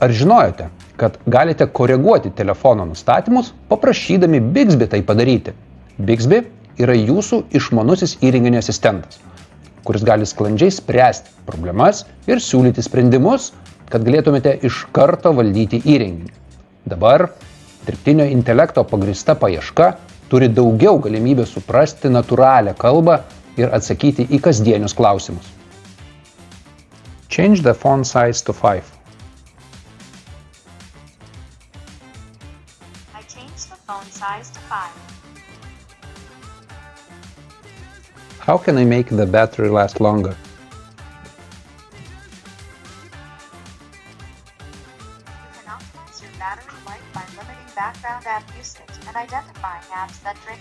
Ar žinojote, kad galite koreguoti telefono nustatymus, paprašydami Bixby tai padaryti? Bixby yra jūsų išmanusis įrenginio asistentas, kuris gali sklandžiai spręsti problemas ir siūlyti sprendimus, kad galėtumėte iš karto valdyti įrenginį. Dabar dirbtinio intelekto pagrįsta paieška turi daugiau galimybę suprasti natūralią kalbą ir atsakyti į kasdienius klausimus. Change the font size to 5. I changed the font size to 5. How can I make the battery last longer? You can optimize your battery life by limiting background app usage and identifying apps that drain.